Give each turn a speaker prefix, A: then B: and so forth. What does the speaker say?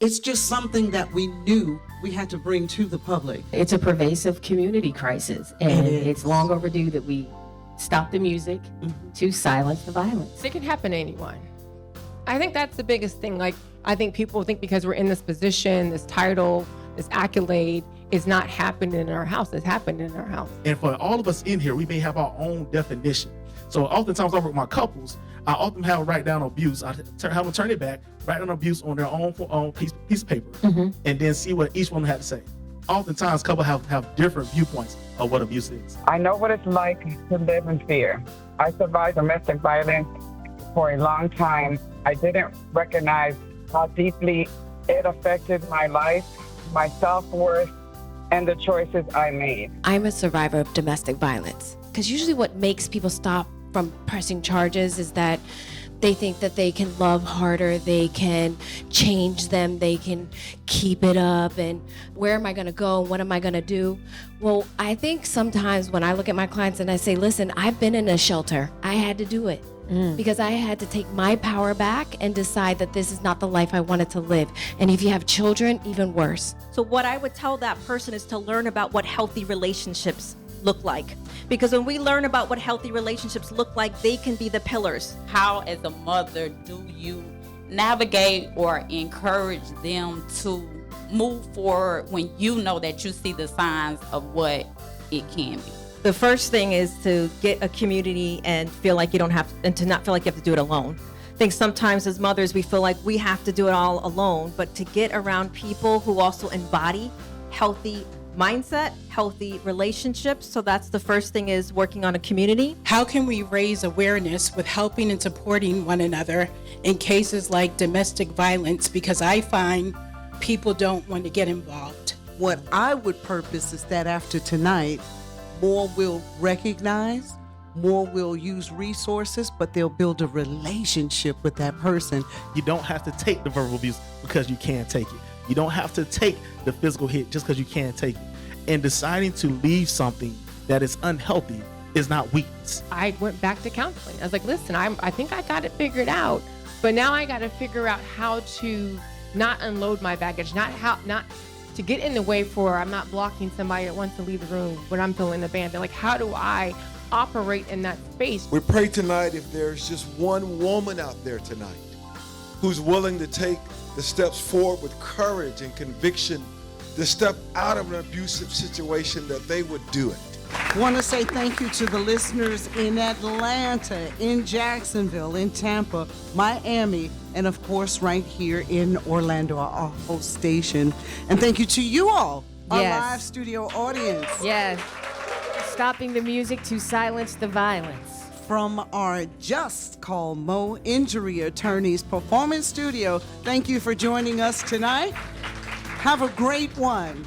A: It's just something that we knew we had to bring to the public.
B: It's a pervasive community crisis, and it's long overdue that we stop the music to silence the violence.
C: It can happen to anyone. I think that's the biggest thing. Like, I think people think because we're in this position, this title, this accolade, is not happening in our house. It's happening in our house.
D: And for all of us in here, we may have our own definition. So oftentimes I work with my couples, I often have them write down abuse. I have them turn it back, write down abuse on their own piece of paper, and then see what each one had to say. Oftentimes couples have different viewpoints of what abuse is.
E: I know what it's like to live in fear. I survived domestic violence for a long time. I didn't recognize how deeply it affected my life, my self-worth, and the choices I made.
F: I'm a survivor of domestic violence, because usually what makes people stop from pressing charges is that they think that they can love harder, they can change them, they can keep it up, and where am I going to go? What am I going to do? Well, I think sometimes when I look at my clients and I say, listen, I've been in a shelter. I had to do it. Because I had to take my power back and decide that this is not the life I wanted to live. And if you have children, even worse.
G: So what I would tell that person is to learn about what healthy relationships look like. Because when we learn about what healthy relationships look like, they can be the pillars.
H: How, as a mother, do you navigate or encourage them to move forward when you know that you see the signs of what it can be?
G: The first thing is to get a community and feel like you don't have, and to not feel like you have to do it alone. I think sometimes as mothers, we feel like we have to do it all alone, but to get around people who also embody healthy mindset, healthy relationships. So that's the first thing, is working on a community.
I: How can we raise awareness with helping and supporting one another in cases like domestic violence? Because I find people don't want to get involved.
A: What I would purpose is that after tonight, more will recognize, more will use resources, but they'll build a relationship with that person.
D: You don't have to take the verbal abuse because you can't take it. You don't have to take the physical hit just because you can't take it. And deciding to leave something that is unhealthy is not weakness.
C: I went back to counseling. I was like, listen, I think I got it figured out, but now I got to figure out how to not unload my baggage, not to get in the way for, I'm not blocking somebody that wants to leave the room when I'm feeling abandoned. Like, how do I operate in that space?
J: We pray tonight if there's just one woman out there tonight who's willing to take the steps forward with courage and conviction to step out of an abusive situation, that they would do it.
A: I want to say thank you to the listeners in Atlanta, in Jacksonville, in Tampa, Miami, and of course right here in Orlando, our host station. And thank you to you all, our live studio audience.
B: Yes. Stopping the music to silence the violence.
A: From our Just Call Mo Injury Attorneys Performance Studio, thank you for joining us tonight. Have a great one.